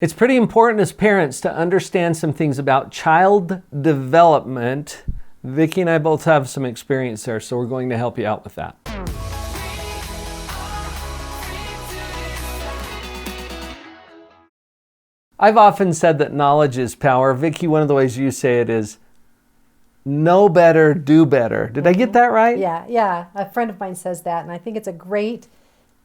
It's pretty important as parents to understand some things about child development. Vicki and I both have some experience there, so we're going to help you out with that. I've often said that knowledge is power. Vicki, one of the ways you say it is know better, do better. Did I get that right? Yeah. A friend of mine says that, and I think it's a great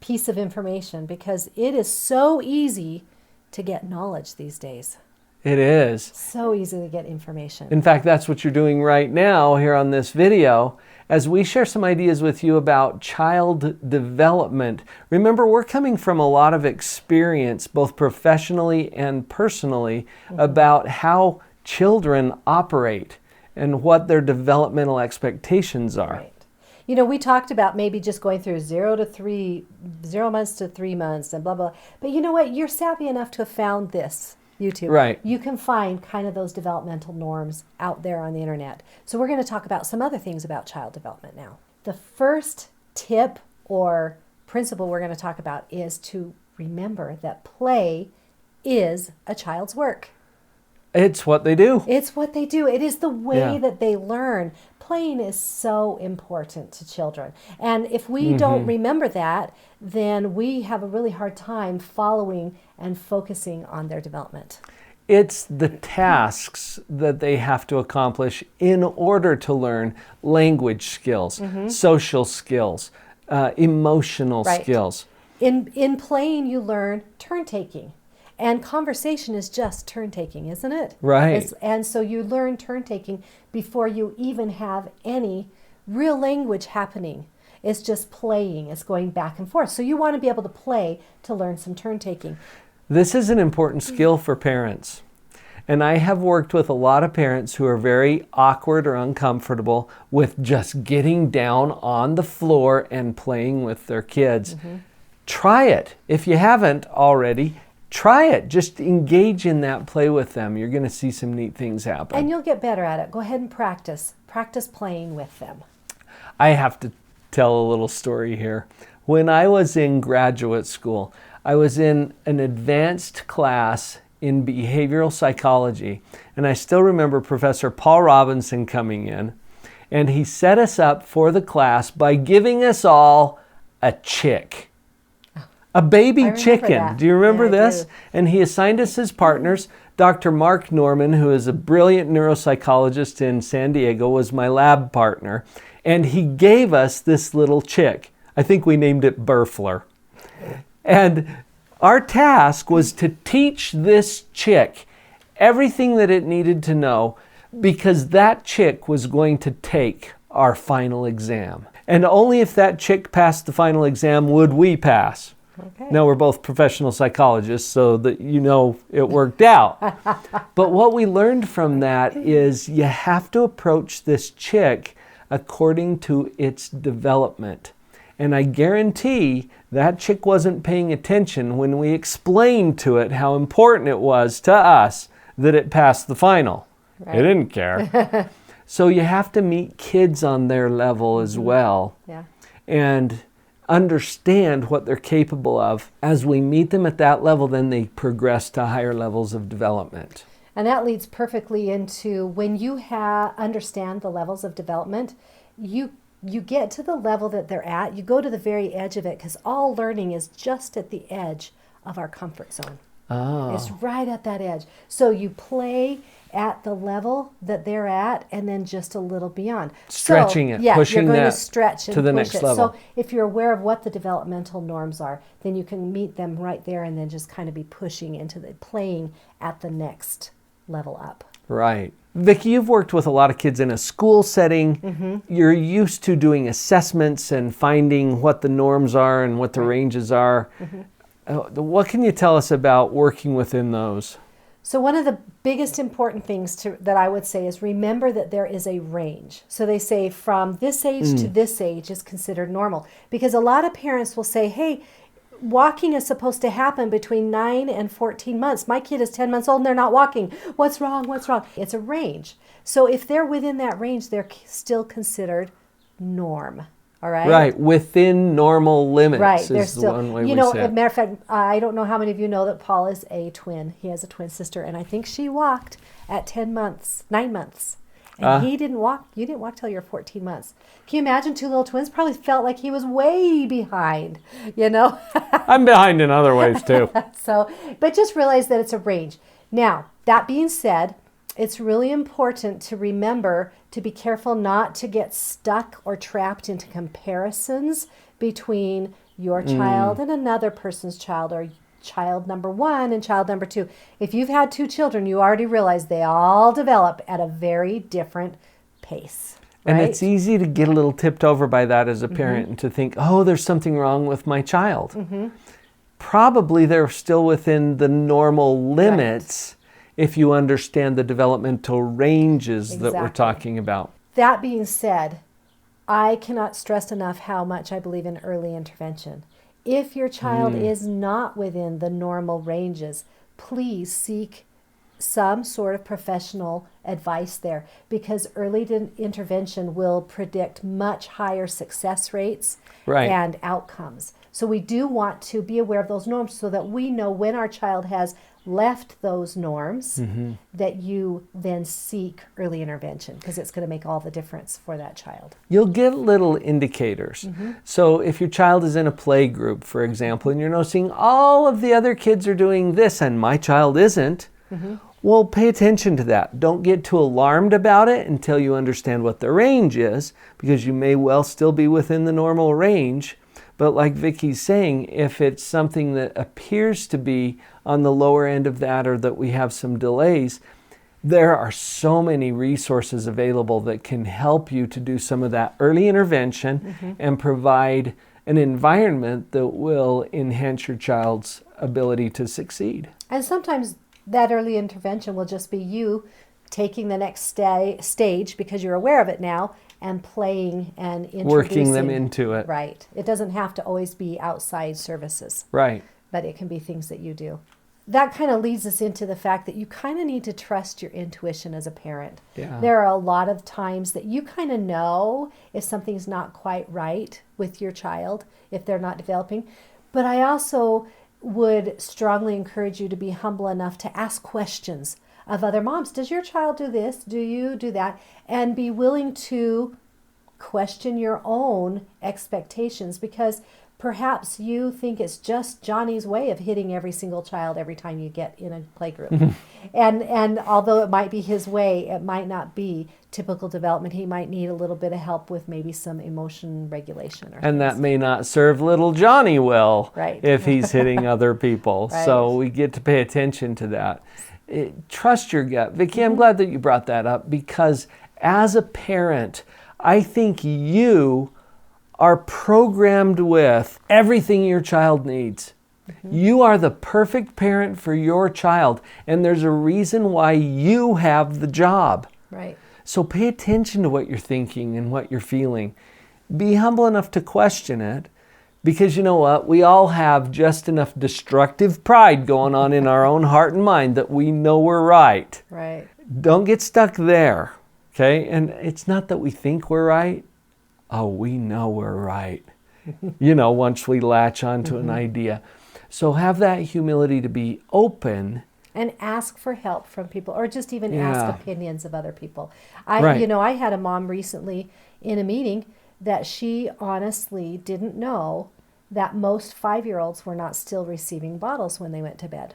piece of information because it is so easy to get knowledge these days. It is. So easy to get information. In fact, that's what you're doing right now here on this video as we share some ideas with you about child development. Remember, we're coming from a lot of experience, both professionally and personally, about how children operate and what their developmental expectations are. Right. You know, we talked about maybe just going through 0 months to 3 months and blah, blah. But you know what? You're savvy enough to have found this, YouTube. Right. You can find kind of those developmental norms out there on the internet. So we're going to talk about some other things about child development now. The first tip or principle we're going to talk about is to remember that play is a child's work. It's what they do. It's what they do. It is the way that they learn. Playing is so important to children. And if we don't remember that, then we have a really hard time following and focusing on their development. It's the tasks that they have to accomplish in order to learn language skills, social skills, emotional skills. In playing, you learn turn taking. And conversation is just turn-taking, isn't it? Right. And so you learn turn-taking before you even have any real language happening. It's just playing. It's going back and forth. So you want to be able to play to learn some turn-taking. This is an important skill for parents. And I have worked with a lot of parents who are very awkward or uncomfortable with just getting down on the floor and playing with their kids. Try it. If you haven't already, try it. Just engage in that, play with them. You're going to see some neat things happen. And you'll get better at it. Go ahead and practice. Practice playing with them. I have to tell a little story here. When I was in graduate school, I was in an advanced class in behavioral psychology. And I still remember Professor Paul Robinson coming in, and he set us up for the class by giving us all a chick. A baby chicken. That. Do you remember this? Do. And he assigned us as partners. Dr. Mark Norman, who is a brilliant neuropsychologist in San Diego, was my lab partner. And he gave us this little chick. I think we named it Burfler. And our task was to teach this chick everything that it needed to know, because that chick was going to take our final exam. And only if that chick passed the final exam would we pass. Okay. Now, we're both professional psychologists, so that you know it worked out. But what we learned from that is you have to approach this chick according to its development. And I guarantee that chick wasn't paying attention when we explained to it how important it was to us that it passed the final. Right. It didn't care. So you have to meet kids on their level as well. Yeah. And understand what they're capable of. As we meet them at that level, then they progress to higher levels of development. And that leads perfectly into when you understand the levels of development, you get to the level that they're at, you go to the very edge of it, because all learning is just at the edge of our comfort zone. Oh. It's right at that edge. So you play at the level that they're at, and then just a little beyond. Stretching it, pushing you're going that to stretch and to the push next it. level. So if you're aware of what the developmental norms are, then you can meet them right there and then just kind of be pushing into the playing at the next level up. Right. Vicki, you've worked with a lot of kids in a school setting. You're used to doing assessments and finding what the norms are and what the ranges are. What can you tell us about working within those? So one of the biggest important things that I would say is remember that there is a range. So they say from this age to this age is considered normal. Because a lot of parents will say, hey, walking is supposed to happen between 9 and 14 months. My kid is 10 months old and they're not walking. What's wrong? What's wrong? It's a range. So if they're within that range, they're still considered norm. All right. Right. Within normal limits Right. There's is the still, one way you we know, say as a it. matter of fact, I don't know how many of you know that Paul is a twin. He has a twin sister, and I think she walked at 10 months, 9 months. And he didn't walk. You didn't walk till you were 14 months. Can you imagine two little twins? Probably felt like he was way behind, you know? I'm behind in other ways too. So, but just realize that it's a range. Now, that being said, it's really important to remember to be careful not to get stuck or trapped into comparisons between your child and another person's child, or child number one and child number two. If you've had two children, you already realize they all develop at a very different pace. And right? it's easy to get a little tipped over by that as a parent and to think, oh, there's something wrong with my child. Probably they're still within the normal limits if you understand the developmental ranges that we're Exactly. talking about. That being said, I cannot stress enough how much I believe in early intervention. If your child is not within the normal ranges, please seek some sort of professional advice there, because early intervention will predict much higher success rates Right. and outcomes. So we do want to be aware of those norms so that we know when our child has left those norms that you then seek early intervention, because it's going to make all the difference for that child. You'll get little indicators. So if your child is in a play group, for example, and you're noticing all of the other kids are doing this and my child isn't, well, pay attention to that. Don't get too alarmed about it until you understand what the range is, because you may well still be within the normal range. But like Vicki's saying, if it's something that appears to be on the lower end of that, or that we have some delays, there are so many resources available that can help you to do some of that early intervention and provide an environment that will enhance your child's ability to succeed. And sometimes that early intervention will just be you taking the next stage, because you're aware of it now, and playing and introducing. Working them into it. Right. It doesn't have to always be outside services, Right. but it can be things that you do. That kind of leads us into the fact that you kind of need to trust your intuition as a parent. Yeah. There are a lot of times that you kind of know if something's not quite right with your child, if they're not developing. But I also would strongly encourage you to be humble enough to ask questions of other moms. Does your child do this? Do you do that? And be willing to question your own expectations, because perhaps you think it's just Johnny's way of hitting every single child every time you get in a playgroup. And although it might be his way, it might not be typical development. He might need a little bit of help with maybe some emotion regulation. And that may not serve little Johnny well Right. if he's hitting other people. Right. So we get to pay attention to that. Trust your gut. Vicki, I'm glad that you brought that up, because as a parent, I think you are programmed with everything your child needs. You are the perfect parent for your child, and there's a reason why you have the job. Right. So pay attention to what you're thinking and what you're feeling. Be humble enough to question it, because you know what? We all have just enough destructive pride going on in our own heart and mind that we know we're right. Right. Don't get stuck there, okay? And it's not that we think we're right. Oh, we know we're right. Once we latch onto an idea. So have that humility to be open. And ask for help from people, or just even Yeah. ask opinions of other people. Right. I had a mom recently in a meeting that she honestly didn't know that most 5-year-olds were not still receiving bottles when they went to bed.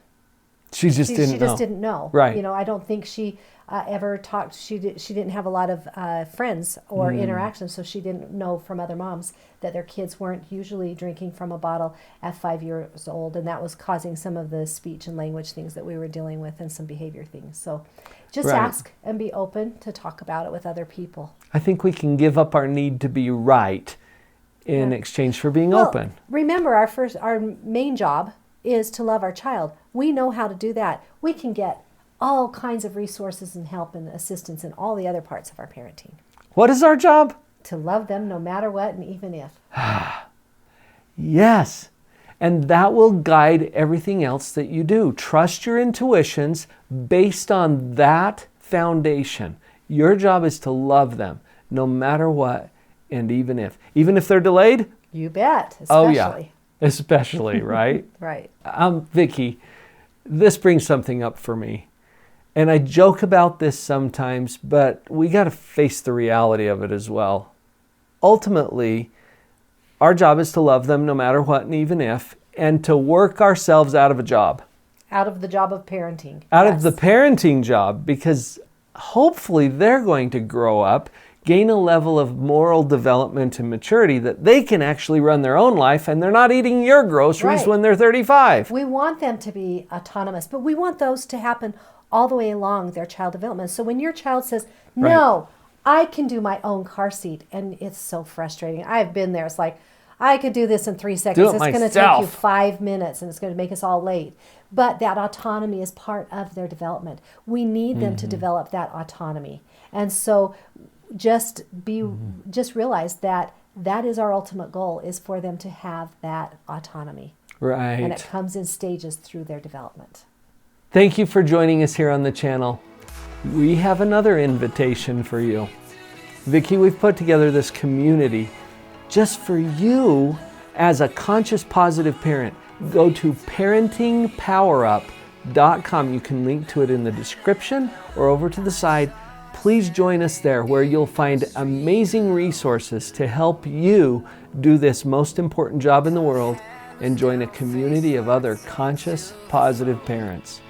She just didn't know. She just didn't know. Right. I don't think she ever talked. She didn't have a lot of friends or interactions, so she didn't know from other moms that their kids weren't usually drinking from a bottle at 5 years old, and that was causing some of the speech and language things that we were dealing with, and some behavior things. So just Right. ask and be open to talk about it with other people. I think we can give up our need to be right in exchange for being open. Remember, our main job is to love our child. We know how to do that. We can get all kinds of resources and help and assistance in all the other parts of our parenting. What is our job? To love them no matter what, and even if. Yes. And that will guide everything else that you do. Trust your intuitions based on that foundation. Your job is to love them no matter what, and even if they're delayed. You bet. Especially. Oh yeah, especially, right? Right. Vicki, this brings something up for me. And I joke about this sometimes, but we got to face the reality of it as well. Ultimately, our job is to love them no matter what and even if, and to work ourselves out of a job. Out of the job of parenting. Out of the parenting job, because hopefully they're going to grow up, gain a level of moral development and maturity that they can actually run their own life, and they're not eating your groceries when they're 35. We want them to be autonomous, but we want those to happen all the way along their child development. So when your child says, no, I can do my own car seat, and it's so frustrating. I've been there. It's like, I could do this in 3 seconds. It's going to take you 5 minutes, and it's going to make us all late. But that autonomy is part of their development. We need them to develop that autonomy. And so just realize that that is our ultimate goal, is for them to have that autonomy. Right. And it comes in stages through their development. Thank you for joining us here on the channel. We have another invitation for you. Vicki, we've put together this community just for you as a conscious, positive parent. Go to parentingpowerup.com. You can link to it in the description or over to the side. Please join us there, where you'll find amazing resources to help you do this most important job in the world and join a community of other conscious, positive parents.